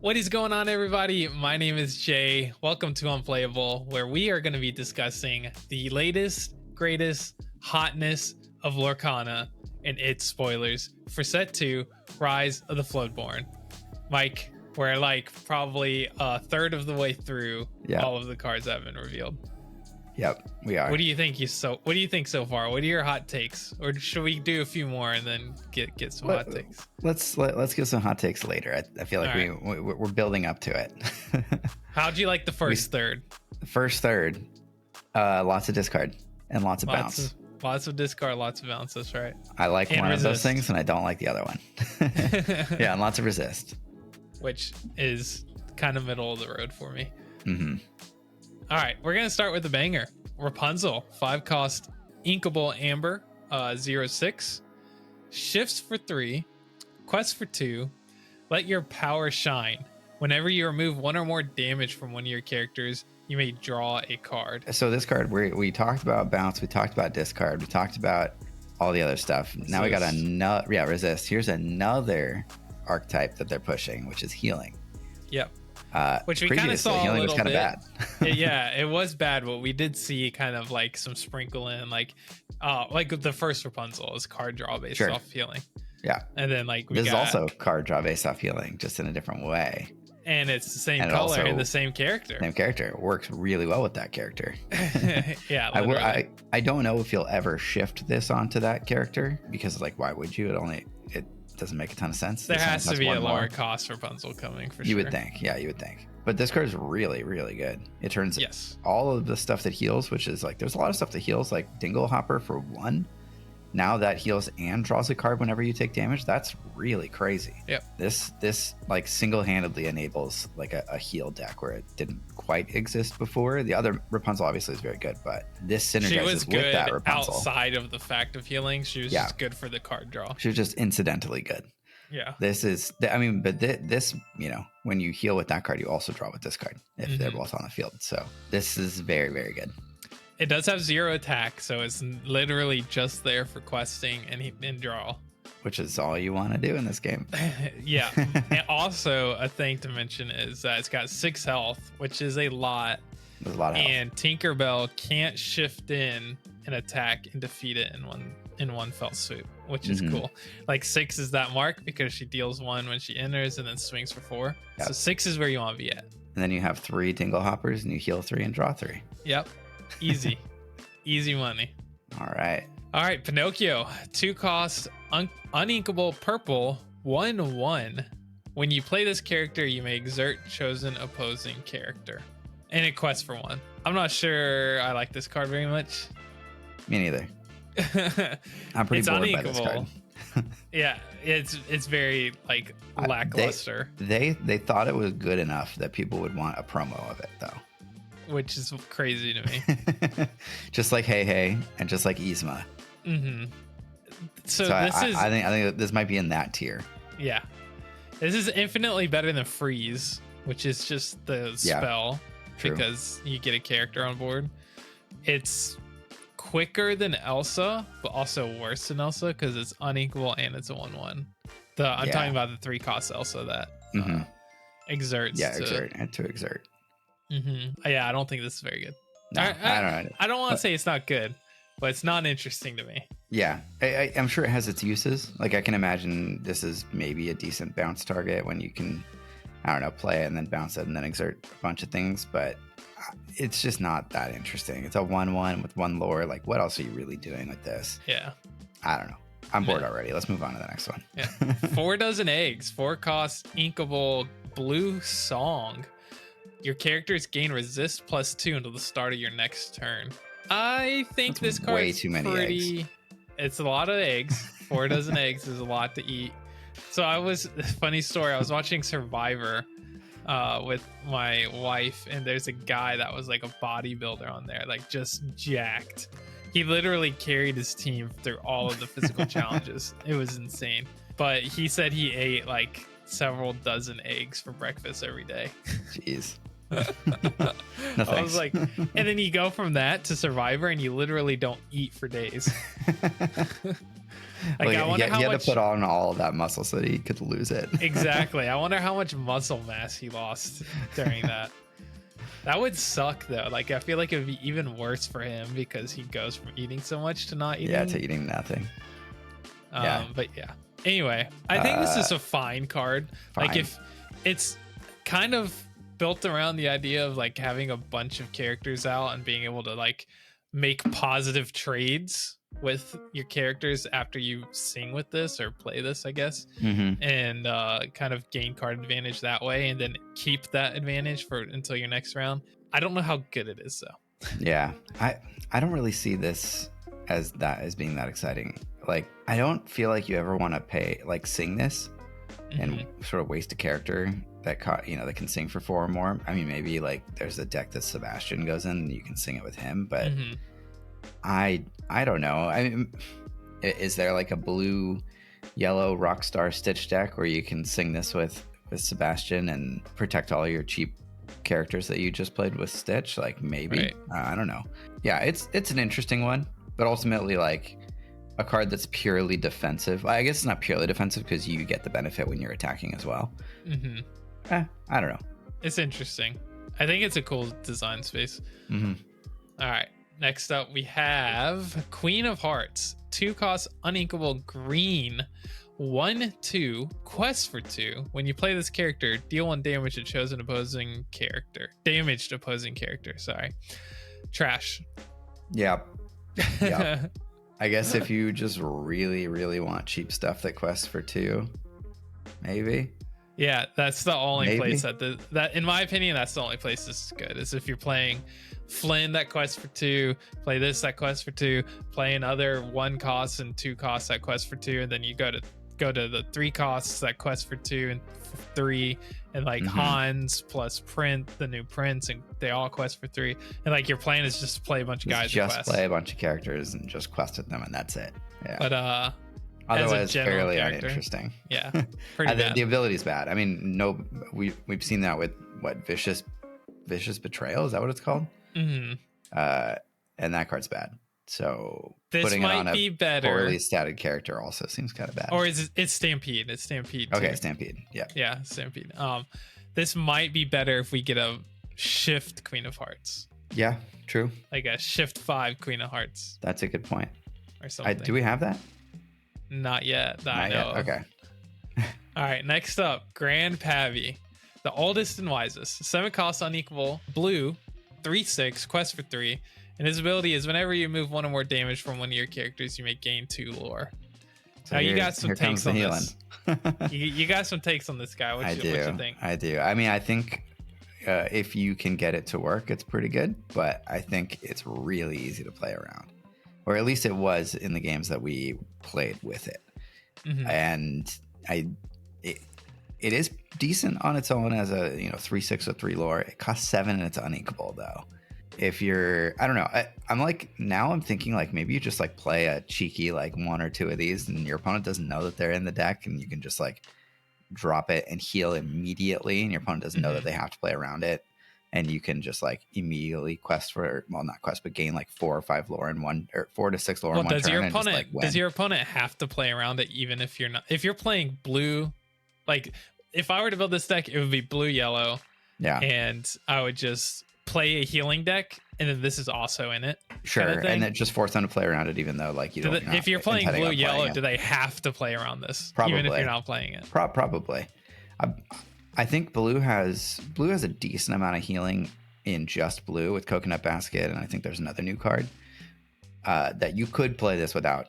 What is going on, everybody? My name is Jay. Welcome to Unplayable, where we are going to be discussing the latest, greatest hotness of Lorcana and its spoilers for Set 2, Rise of the Floodborn. Mike, we're like probably a third of the way through all of the cards that have been revealed. Yep, we are. What do you think so far? What are your hot takes? Or should we do a few more and then get some hot takes? Let's give some hot takes later. I feel like we're building up to it. How'd you like the first third? The first third, lots of discard and lots of bounce. Lots of discard, lots of bounce. That's right. I like one of those things, and I don't like the other one. Yeah, and lots of resist, which is kind of middle of the road for me. Mm-hmm. All right, we're gonna start with the banger. Rapunzel, 5-cost, inkable amber, 0/6, shifts for 3, quest for 2. Let your power shine. Whenever you remove one or more damage from one of your characters, you may draw a card. So this card, we talked about bounce, we talked about discard, we talked about all the other stuff. Resist. Now we got another, resist. Here's another archetype that they're pushing, which is healing. Yep. Which we kind of saw healing a little was kind of bad. Yeah, it was bad, but we did see kind of like some sprinkle in, like the first Rapunzel is card draw based off healing. Yeah, and then this is also card draw based off healing, just in a different way. And it's the same color and the same character. Same character. It works really well with that character. Yeah, I don't know if you'll ever shift this onto that character, because like, why would you? It doesn't make a ton of sense. There has to be a lower cost Rapunzel coming for sure. You would think. Yeah, you would think. But this card is really, really good. It turns all of the stuff that heals, which is like, there's a lot of stuff that heals, like Dingle Hopper for 1. Now that heals and draws a card whenever you take damage. That's really crazy. Yep. This like single-handedly enables like a heal deck where it didn't quite exist before. The other Rapunzel obviously is very good, but this synergizes with that Rapunzel. Outside of the fact of healing, she was just good for the card draw. She was just incidentally good. Yeah. This is, I mean, but this, when you heal with that card, you also draw with this card if they're both on the field. So this is very, very good. It does have 0 attack, so it's literally just there for questing and draw. Which is all you want to do in this game. Yeah. And also, a thing to mention is that it's got 6 health, which is a lot. There's a lot of health. And Tinkerbell can't shift in an attack and defeat it in one fell swoop, which is cool. Like 6 is that mark because she deals 1 when she enters and then swings for 4. Yep. So 6 is where you want to be at. And then you have 3 Dingle Hoppers and you heal 3 and draw 3. Yep. Easy. Easy money. All right, Pinocchio, 2-cost, uninkable purple, 1/1. When you play this character, you may exert chosen opposing character. And it quests for 1. I'm not sure I like this card very much. Me neither. I'm pretty bored by this card. Yeah, it's very like lackluster. They thought it was good enough that people would want a promo of it though. Which is crazy to me. Just like Hey and just like Yzma. Mm-hmm. So I think this might be in that tier. Yeah. This is infinitely better than Freeze, which is just the spell because you get a character on board. It's quicker than Elsa, but also worse than Elsa because it's unequal and it's a 1/1. I'm talking about the 3-cost Elsa that exerts. Yeah, exert. Mm-hmm. Yeah, I don't think this is very good. No, I don't want to say it's not good, but it's not interesting to me. Yeah, I'm sure it has its uses. Like I can imagine this is maybe a decent bounce target when you can, play it and then bounce it and then exert a bunch of things. But it's just not that interesting. It's a 1/1 with 1 lore. Like, what else are you really doing with this? Yeah, I don't know. I'm bored already. Let's move on to the next one. Yeah, 4 dozen eggs, 4-cost, inkable blue song. Your characters gain resist +2 until the start of your next turn. I think this card way too many eggs. It's a lot of eggs. 4 dozen eggs is a lot to eat. So funny story. I was watching Survivor with my wife, and there's a guy that was like a bodybuilder on there, like just jacked. He literally carried his team through all of the physical challenges. It was insane. But he said he ate like several dozen eggs for breakfast every day. Jeez. No, I was like, and then you go from that to Survivor and you literally don't eat for days. Like, Like, I wonder he how had much. to put on all of that muscle so that he could lose it. Exactly. I wonder how much muscle mass he lost during that. That would suck though. Like, I feel like it would be even worse for him because he goes from eating so much to not eating. Yeah, to eating nothing. Yeah. But yeah. Anyway, I think this is a fine card. Like, Fine. if it's kind of built around the idea of like having a bunch of characters out and being able to like make positive trades with your characters after you sing with this or play this, I guess, and kind of gain card advantage that way, and then keep that advantage for until your next round. I don't know how good it is though. Yeah, I don't really see this as being that exciting. Like, I don't feel like you ever want to sing this and sort of waste a character that that can sing for 4 or more. I mean, maybe like there's a deck that Sebastian goes in and you can sing it with him, but I don't know. I mean, is there like a blue yellow Rockstar Stitch deck where you can sing this with Sebastian and protect all your cheap characters that you just played with Stitch? Like, maybe. Right. I don't know. Yeah, it's an interesting one, but ultimately, like, a card that's purely defensive. I guess it's not purely defensive because you get the benefit when you're attacking as well. I don't know. It's interesting. I think it's a cool design space. All right. Next up, we have Queen of Hearts. 2 cost uninkable green. 1/2 quest for 2. When you play this character, deal 1 damage to chosen opposing character. Damaged opposing character. Sorry. Trash. Yep. I guess if you just really, really want cheap stuff that quests for 2, maybe. Yeah, that's the only Maybe. place that in my opinion, that's the only place this is good, is if you're playing Flynn that quest for 2, play this that quest for 2, play another 1 cost and 2 costs that quest for 2, and then you go to the 3 costs that quest for 2 and 3, and like Hans plus the new Prince, and they all quest for 3, and like your plan is just to play a bunch of guys. Just play a bunch of characters and just quest with them, and that's it. Yeah. But otherwise, fairly uninteresting. Yeah, pretty bad. The ability's bad. I mean, we've seen that with vicious betrayal. Is that what it's called? And that card's bad. So this putting it might on a be better. poorly statted character also seems kind of bad. Or it's Stampede. It's Stampede. Okay, too. Stampede. Yeah. Yeah, Stampede. This might be better if we get a shift Queen of Hearts. Yeah, true. Like a shift 5 Queen of Hearts. That's a good point. Or something. Do we have that? Not yet. That I know. Okay. All right. Next up, Grand Pavy, the oldest and wisest. 7 costs unequal blue, 3/6 quest for 3. And his ability is whenever you move 1 or more damage from one of your characters, you may gain 2 lore. So now you got some takes on this. you got some takes on this guy. What you think? I do. I mean, I think if you can get it to work, it's pretty good. But I think it's really easy to play around, or at least it was in the games that we played with it. And it is decent on its own as a 3/6 with 3 lore. It costs 7 and it's uninkable though. If you're, I don't know, I'm thinking like maybe you just like play a cheeky like 1 or 2 of these and your opponent doesn't know that they're in the deck, and you can just like drop it and heal immediately, and your opponent doesn't know that they have to play around it, and you can just like immediately gain like 4 or 5 lore in 1, or 4 to 6 lore in 1 turn. Does your opponent have to play around it even if you're playing blue? Like, if I were to build this deck, it would be blue yellow. Yeah. And I would just play a healing deck, and then this is also in it. Sure. Kind of and then just force them to play around it, even though like if you're playing blue yellow, do they have to play around this? Probably. Even if you're not playing it? Probably. I think blue has a decent amount of healing in just blue with Coconut Basket, and I think there's another new card that you could play this without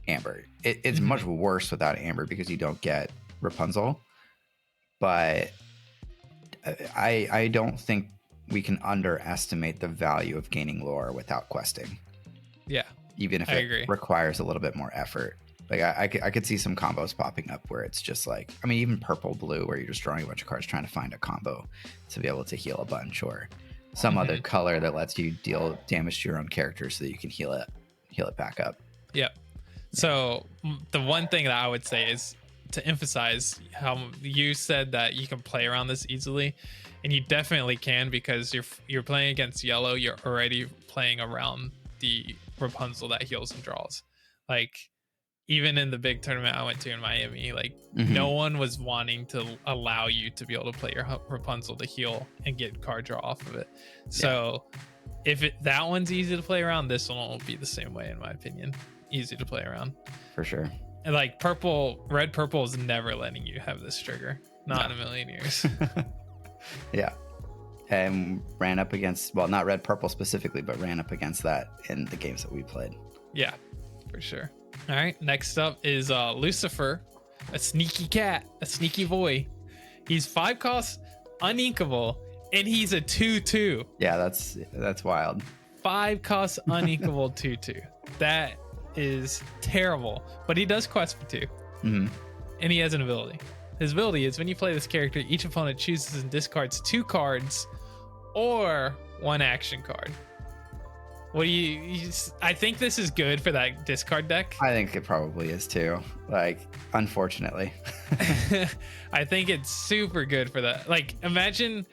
Amber. It's much worse without Amber because you don't get Rapunzel, but I don't think we can underestimate the value of gaining lore without questing. Yeah, even if it requires a little bit more effort. Like I could see some combos popping up where it's just like, I mean, even purple blue, where you're just drawing a bunch of cards trying to find a combo to be able to heal a bunch, or some other color that lets you deal damage to your own character so that you can heal it back up. Yep. So the one thing that I would say is to emphasize how you said that you can play around this easily, and you definitely can, because you're playing against yellow. You're already playing around the Rapunzel that heals and draws. Like, even in the big tournament I went to in Miami, like Mhm. no one was wanting to allow you to be able to play your Rapunzel to heal and get card draw off of it. So if that one's easy to play around, this one will be the same way, in my opinion. Easy to play around. For sure. And like red purple is never letting you have this trigger. Not in a million years. Yeah. And ran up against, well, not red purple specifically, but ran up against that in the games that we played. Yeah, for sure. All right, next up is Lucifer, a sneaky cat, a sneaky boy. He's 5 costs, uninkable, and he's a 2/2. Yeah, that's wild. 5 costs, uninkable 2/2. That is terrible, but he does quest for 2. Mm-hmm. And he has an ability. His ability is when you play this character, each opponent chooses and discards 2 cards or 1 action card. What do you I think this is good for that discard deck. I think it probably is too. Like, unfortunately. I think it's super good for that. Like, imagine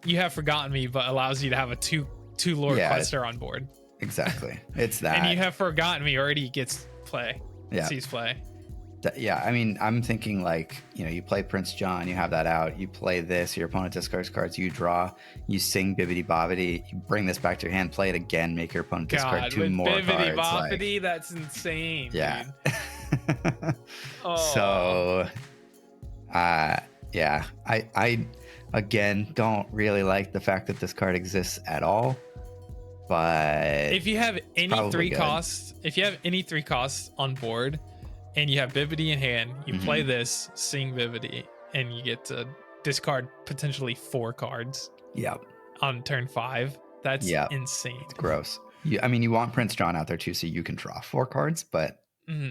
you have Forgotten Me, but allows you to have a two lore quester on board. Exactly. It's that. And you have Forgotten Me already gets play. Yeah. Sees play. Yeah, I mean, I'm thinking like, you play Prince John, you have that out, you play this, your opponent discards cards, you draw, you sing Bibbidi Bobbidi, you bring this back to your hand, play it again, make your opponent discard 2 more Bibbidi cards. Bobbidi, that's insane. Yeah. Oh. So, yeah, I again don't really like the fact that this card exists at all. But if you have any 3 good. costs, on board, and you have Bibbidi in hand, you play this, sing Bibbidi, and you get to discard potentially 4 cards. Yep. On turn 5. That's insane. It's gross. You want Prince John out there too, so you can draw 4 cards, but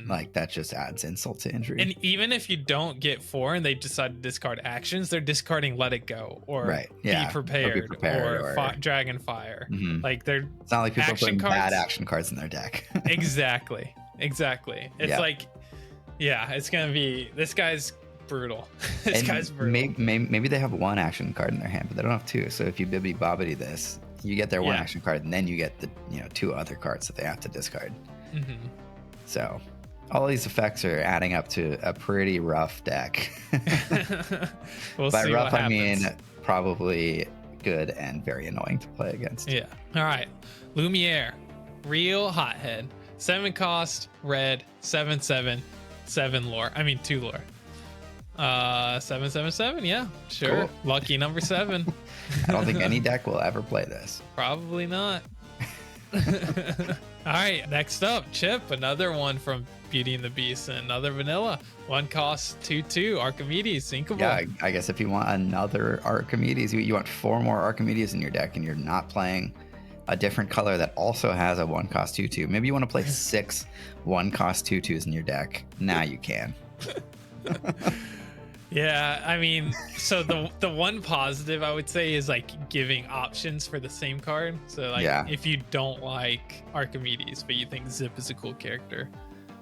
like that just adds insult to injury. And even if you don't get 4 and they decide to discard actions, they're discarding Let It Go or Be Prepared or Dragon Fire. Like it's not like people are putting bad action cards in their deck. Exactly. It's like, it's gonna be, this guy's brutal. Maybe they have 1 action card in their hand, but they don't have 2. So if you Bibbidi Bobbidi this, you get their 1 action card, and then you get the 2 other cards that they have to discard. So all these effects are adding up to a pretty rough deck. By see rough, what I mean happens. probably good and very annoying to play against. Yeah. All right. Lumiere, real hothead. 7 cost, red, 7/7, 7 lore. I mean 2 lore. 7/7/7. Yeah, sure. Cool. Lucky number 7. I don't think any deck will ever play this. Probably not. All right, next up, Chip, another one from Beauty and the Beast, and another vanilla. 1 cost, 2/2, Archimedes, sinkable. Yeah, I guess if you want another Archimedes, you want 4 more Archimedes in your deck, and you're not playing a different color that also has a 1 cost 2/2. Maybe you want to play 6 1 cost 2/2s in your deck. Now you can. Yeah, I mean, so the one positive I would say is like giving options for the same card. So like if you don't like Archimedes but you think Zip is a cool character,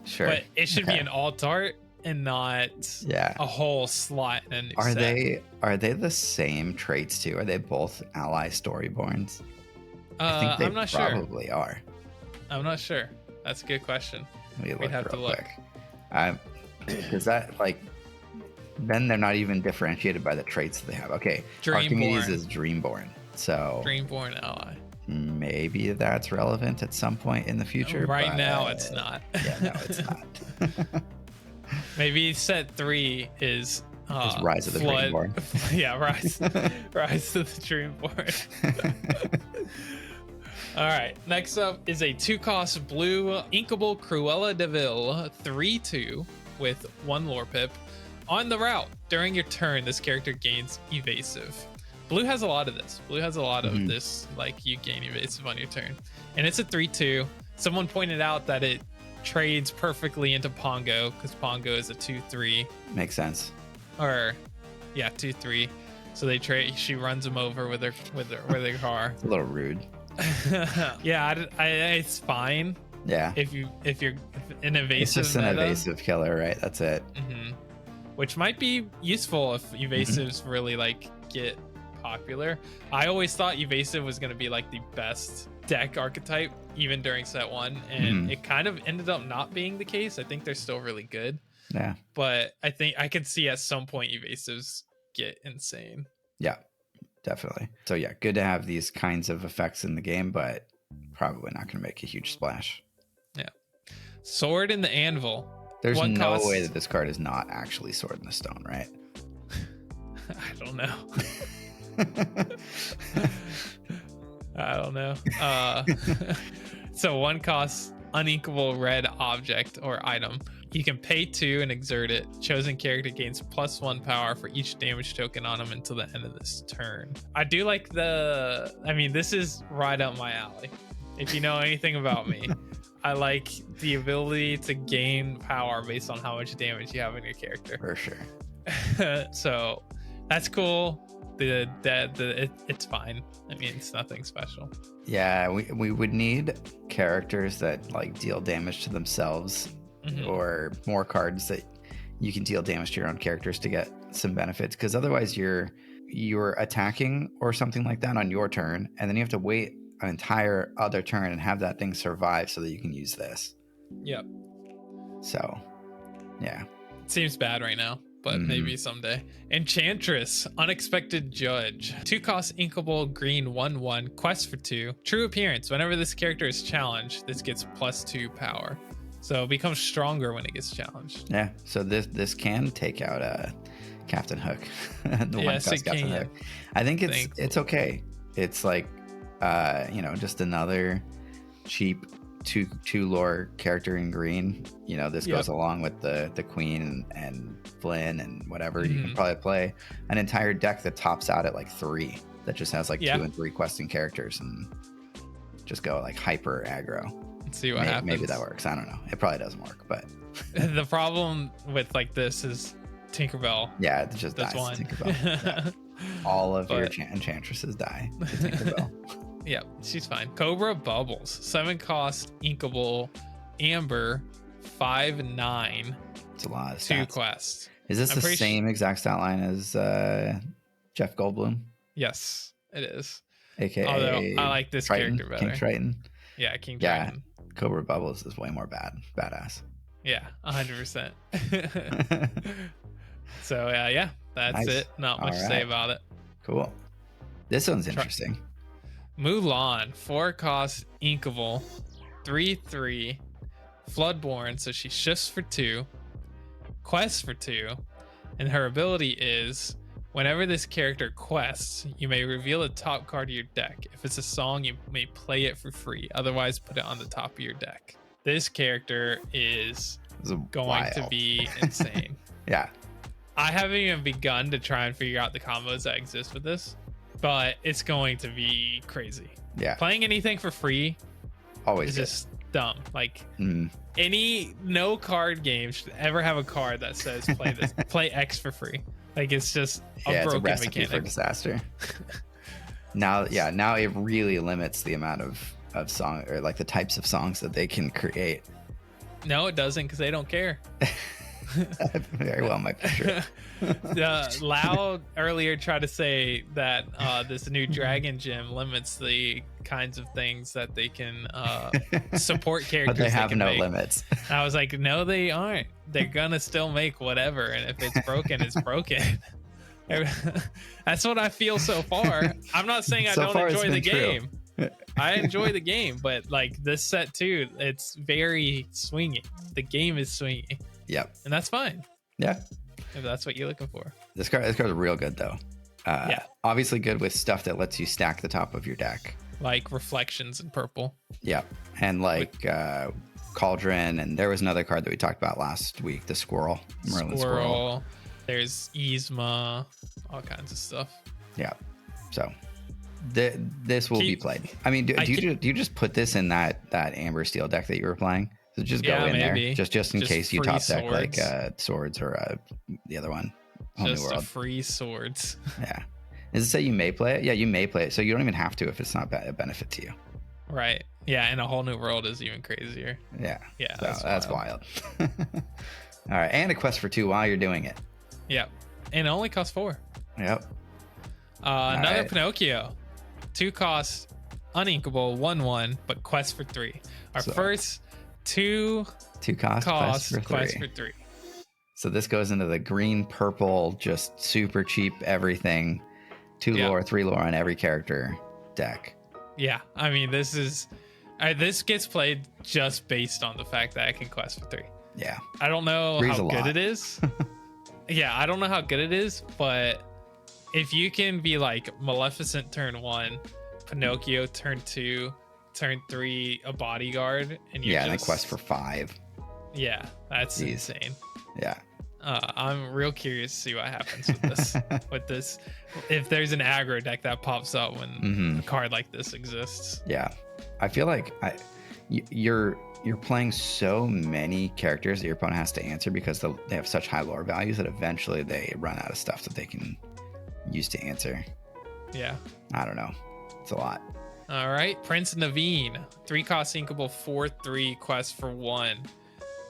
sure, but it should be an alt art and not a whole slot in a new set. Are they the same traits too? Are they both ally storyborns? I think they I'm not probably are. I'm not sure. That's a good question. We'd have to look. Because that like. Then they're not even differentiated by the traits that they have. Okay, Archimedes is Dreamborn. So Dreamborn ally. Maybe that's relevant at some point in the future. Right now, it's not. Yeah, no, it's not. Maybe set 3 is Rise of the Dreamborn. Yeah, Rise of the Dreamborn. All right, next up is a 2 cost blue Inkable Cruella de Vil 3/2 with 1 lore pip. On the route, during your turn, this character gains evasive. Blue has a lot of this. Blue has a lot of this, like you gain evasive on your turn. And it's a 3/2. Someone pointed out that it trades perfectly into Pongo because Pongo is a 2/3. Makes sense. Or, yeah, 2/3. So they trade. She runs him over with her car. It's a little rude. Yeah, it's fine. Yeah. If you're an evasive, it's just an evasive killer, right? That's it. Which might be useful if evasives really like get popular. I always thought evasive was going to be like the best deck archetype even during set 1, and it kind of ended up not being the case. I think they're still really good. Yeah. But I think I could see at some point evasives get insane. Yeah, definitely. So yeah, good to have these kinds of effects in the game, but probably not going to make a huge splash. Yeah. Sword in the Anvil. There's no way that this card is not actually Sword in the Stone, right? I don't know. I don't know. So 1 cost uninkable red object or item. You can pay 2 and exert it. Chosen character gains +1 power for each damage token on them until the end of this turn. I do like this is right up my alley. If you know anything about me, I like the ability to gain power based on how much damage you have in your character. For sure. So that's cool. It's fine. I mean, it's nothing special. Yeah, we would need characters that like deal damage to themselves, or more cards that you can deal damage to your own characters to get some benefits, because otherwise you're attacking or something like that on your turn, and then you have to wait an entire other turn and have that thing survive so that you can use this. Yep. So yeah, it seems bad right now, but maybe someday. Enchantress, Unexpected Judge. 2 cost inkable green 1/1, quest for 2. True appearance. Whenever this character is challenged, this gets +2 power. So it becomes stronger when it gets challenged. Yeah. So this can take out Captain Hook. Yes, it can. Hook. I think it's okay. It's like just another cheap two lore character in green. This goes along with the Queen and Flynn and whatever. You can probably play an entire deck that tops out at like 3 that just has like 2 and 3 questing characters and just go like hyper aggro. Let's see what happens. Maybe that works. I don't know. It probably doesn't work, but the problem with like this is Tinkerbell. Yeah, it just dies. One. Tinkerbell. Yeah. All of your enchantresses die to Tinkerbell. Yeah, she's fine. Cobra Bubbles, 7 cost inkable amber 5/9. It's a lot of 2 stats. quests. Is this the same exact stat line as Jeff Goldblum? Yes, it is. AKA although I like this Triton, character better. King Triton. Yeah, King Triton. Cobra Bubbles is way more badass. Yeah, 100%. So yeah, that's nice. it. Not much to say about it. Cool. This one's interesting. Mulan, 4 cost inkable 3/3 Floodborn, so she shifts for 2, quests for 2, and her ability is whenever this character quests, you may reveal the top card of your deck. If it's a song, you may play it for free. Otherwise, put it on the top of your deck. This character is going to be insane. Yeah. I haven't even begun to try and figure out the combos that exist with this, but it's going to be crazy. Yeah. Playing anything for free always is just dumb. Like no card game should ever have a card that says play this, play X for free. Like it's just a broken recipe mechanic for disaster. Now it really limits the amount of song, or like the types of songs that they can create. No, it doesn't, because they don't care. Very well might be true. Loud earlier tried to say that this new Dragon Gym limits the kinds of things that they can support characters. But they have no make. Limits. I was like, no, they aren't. They're gonna still make whatever, and if it's broken, it's broken. That's what I feel so far. I'm not saying I don't enjoy the game. I enjoy the game, but like this set too, it's very swingy. The game is swingy. Yep. And that's fine. Yeah. If that's what you're looking for. This card's real good though. Obviously good with stuff that lets you stack the top of your deck. Like Reflections in purple. Yep. And like Cauldron, and there was another card that we talked about last week, the Squirrel. Merlin Squirrel. There's Yzma, all kinds of stuff. Yeah. So this will be played. I mean, do you just put this in that Amber Steel deck that you were playing? So just go in there, just in case you top deck like swords or the other one. Whole just New World. Free swords. Yeah. Does it say you may play it? Yeah, you may play it. So you don't even have to if it's not a benefit to you. Right. Yeah, and a Whole New World is even crazier. Yeah. Yeah. So that's wild. All right, and a quest for 2 while you're doing it. Yep. And it only costs 4. Yep. Another Pinocchio. 2 cost uninkable 1/1, but quest for 3. Our So, first two cost quest for 3. So this goes into the green purple, just super cheap everything. 2 lore, 3 lore on every character deck. Yeah, I mean this gets played just based on the fact that I can quest for 3. Yeah. I don't know Three's how a good lot. it is. Yeah, I don't know how good it is, but if you can be like Maleficent turn 1, Pinocchio turn 2, turn 3 a bodyguard, and you and then quest for 5. Yeah, that's Jeez. insane. Yeah. I'm real curious to see what happens with this. With this, if there's an aggro deck that pops up when a card like this exists. Yeah, I feel like you're playing so many characters that your opponent has to answer because they have such high lore values that eventually they run out of stuff that they can use to answer. Yeah. I don't know. It's a lot. All right, Prince Naveen, 3 cost inkable 4/3 quest for 1.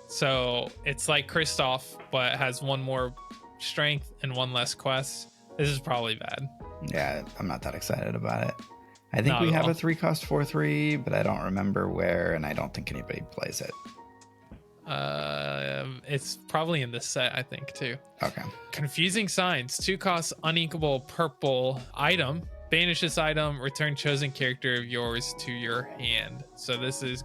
So it's like Kristoff, but has 1 more strength and 1 less quest. This is probably bad. Yeah, I'm not that excited about it. I think Not we at have all. a 3 cost 4/3, but I don't remember where, and I don't think anybody plays it. It's probably in this set, I think, too. Okay. Confusing Signs, 2 cost uninkable purple item. Banish this item, return chosen character of yours to your hand. So this is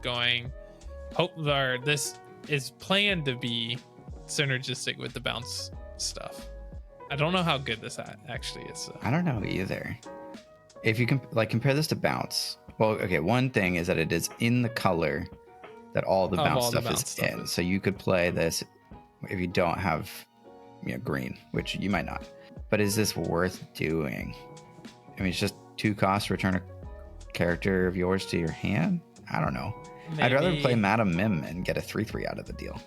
this is planned to be synergistic with the bounce stuff. I don't know how good this actually is. So. I don't know either. If you can compare this to bounce, well, okay, one thing is that it is in the color that all the bounce stuff is in. So you could play this if you don't have green, which you might not. But is this worth doing? I mean, it's just 2 costs, return a character of yours to your hand. I don't know. Maybe. I'd rather play Madam Mim and get a 3/3 out of the deal.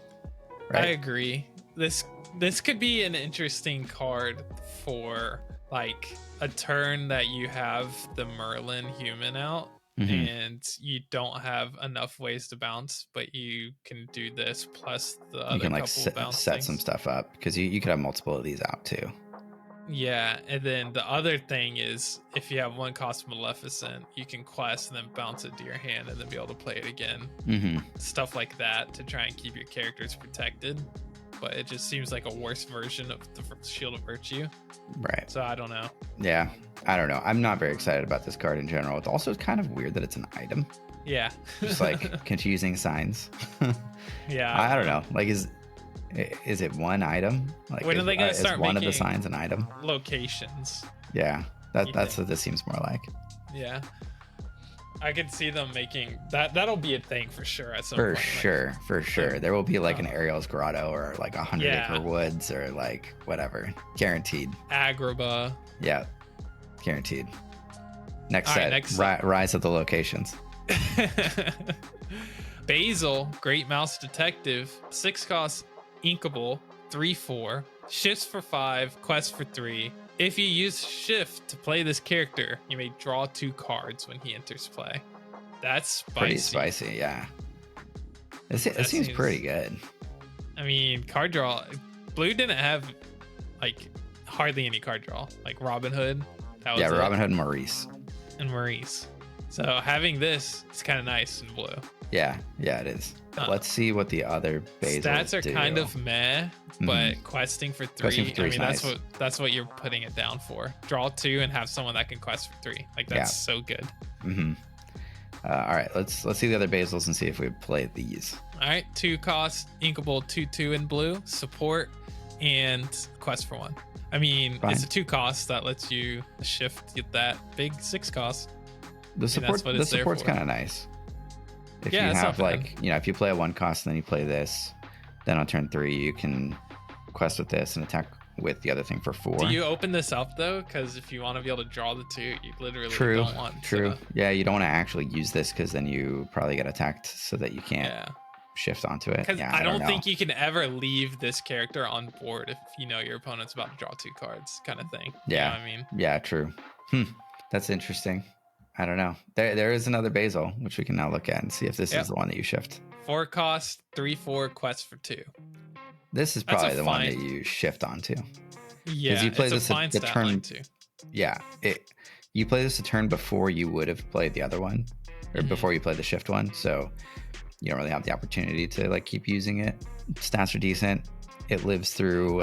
Right? I agree. This could be an interesting card for like a turn that you have the Merlin human out and you don't have enough ways to bounce, but you can do this plus the other couple bounce set things. some stuff up because you could have multiple of these out too. Yeah, and then the other thing is if you have 1 cost Maleficent, you can quest and then bounce it to your hand and then be able to play it again. Stuff like that to try and keep your characters protected. But it just seems like a worse version of the Shield of Virtue. Right. So I don't know. Yeah, I don't know. I'm not very excited about this card in general. It's also kind of weird that it's an item. Yeah. Just like confusing signs. Yeah. I don't know. Like, is it one item? Like, when are they going to start one making of the signs an item? Locations? Yeah, that's what this seems more like. Yeah. I could see them making that. That'll be a thing for sure at some point. For sure. There will be like an Ariel's Grotto or like 100 Acre Woods or like whatever. Guaranteed. Agrabah. Yeah. Guaranteed. Next set. Rise of the Locations. Basil, Great Mouse Detective, 6 cost inkable, 3/4, shifts for 5, quest for 3. If you use shift to play this character, you may draw 2 cards when he enters play. That's spicy. Pretty spicy, yeah. It seems pretty good. I mean, card draw. Blue didn't have like hardly any card draw. Like Robin Hood. That was Robin Hood and Maurice. So having this is kind of nice in blue. Yeah, it is. Let's see what the other Basils stats are do. Kind of meh, but questing for 3. I mean, nice. that's what you're putting it down for. Draw 2 and have someone that can quest for 3. Like that's so good. All right, let's see the other Basils and see if we play these. All right, 2 cost inkable 2/2 in blue, support and quest for 1. I mean, It's a 2 cost that lets you shift, get that big 6 cost. The support's kind of nice. If you have if you play a 1 cost and then you play this, then on turn 3 you can quest with this and attack with the other thing for 4. Do you open this up though? Because if you want to be able to draw the 2, you literally don't want to. Yeah, you don't want to actually use this because then you probably get attacked so that you can't shift onto it. Because I don't think you can ever leave this character on board if you know your opponent's about to draw 2 cards, kind of thing. Yeah, you know what I mean? Yeah, true. That's interesting. I don't know. There is another Basil, which we can now look at and see if this is the one that you shift. 4 cost, 3/4, quest for 2. This is probably the one that you shift onto. Yeah, you play it's this a fine the stat turn line too. Yeah, you play this a turn before you would have played the other one, or before you played the shift one. So you don't really have the opportunity to like keep using it. Stats are decent. It lives through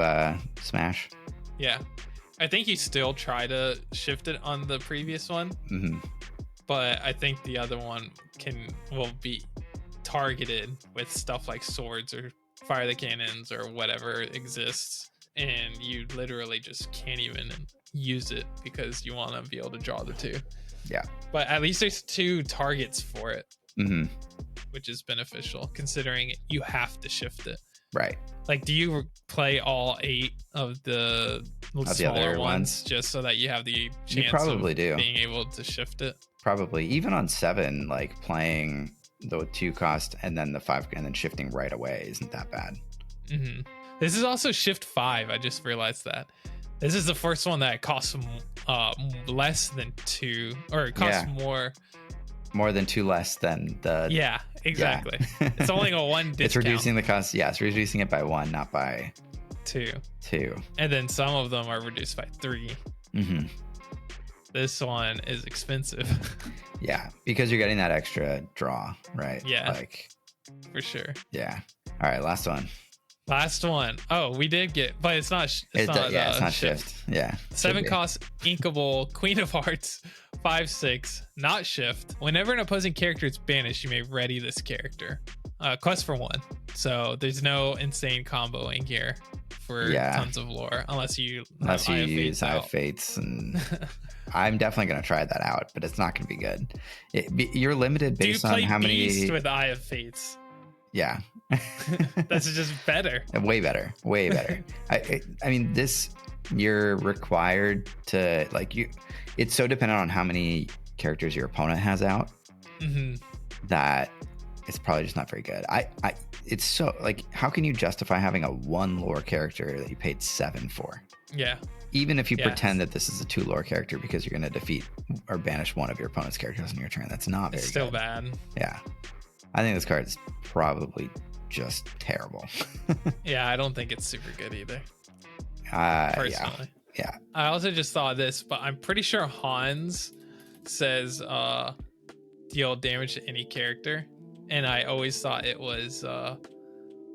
Smash. Yeah. I think you still try to shift it on the previous one, but I think the other one will be targeted with stuff like swords or fire the cannons or whatever exists, and you literally just can't even use it because you want to be able to draw the two. Yeah. But at least there's 2 targets for it, which is beneficial considering you have to shift it. Right. Like, do you play all 8 of the smaller ones just so that you have the chance of being able to shift it? Probably. Even on 7, like playing the 2 cost and then the 5 and then shifting right away isn't that bad. This is also shift 5. I just realized that. This is the first one that costs less than 2, or it costs more than 2 less than the. Yeah, exactly. Yeah. It's only a 1 discount. It's reducing the cost. Yeah, it's reducing it by 1, not by 2. 2. And then some of them are reduced by 3. This one is expensive. Yeah, because you're getting that extra draw, right? Yeah, like for sure. Yeah. All right, last one. Oh, we did get, but it's not. It's not shift. Yeah. 7 cost Inkable Queen of Hearts 5/6, not shift. Whenever an opposing character is banished, you may ready this character. Quest for 1. So there's no insane comboing here for tons of lore, unless you use Eye of Fates, and I'm definitely gonna try that out, but it's not gonna be good. You're limited based on how many. Beast with Eye of Fates. Yeah. That's just better. Way better. I mean, you're required to it's so dependent on how many characters your opponent has out that it's probably just not very good. It's so how can you justify having a 1 lore character that you paid 7 for? Yeah. Even if you pretend that this is a 2 lore character because you're going to defeat or banish one of your opponent's characters in your turn, that's not very good. It's still bad. Yeah. I think this card's probably just terrible. Yeah, I don't think it's super good either. Personally. Yeah. I also just thought this, but I'm pretty sure Hans says deal damage to any character. And I always thought it was I'm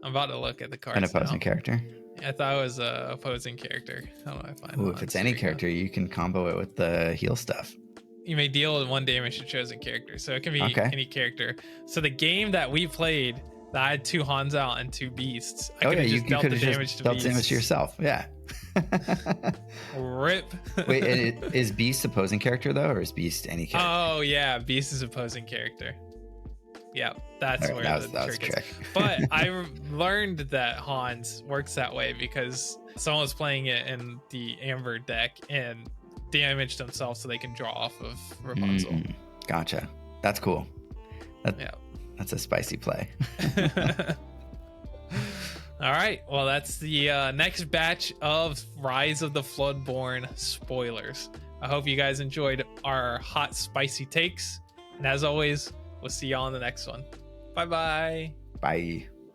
about to look at the card. An opposing character? I thought it was a opposing character. How do I find it? If it's any character, you can combo it with the heal stuff. You may deal 1 damage to chosen character, so it can be any character. So the game that we played, that I had 2 Hans out and 2 beasts, I could have just dealt the damage to beasts. Damage to yourself. Yeah. Rip. Wait, is Beast opposing character though, or is Beast any character? Oh yeah, Beast is opposing character. Yeah, that's where the trick is. But I learned that Hans works that way because someone was playing it in the Amber deck and damaged themselves so they can draw off of Rapunzel. Gotcha. That's cool. That's a spicy play. All right. Well, that's the next batch of Rise of the Floodborn spoilers. I hope you guys enjoyed our hot, spicy takes. And as always, we'll see y'all on the next one. Bye-bye. Bye.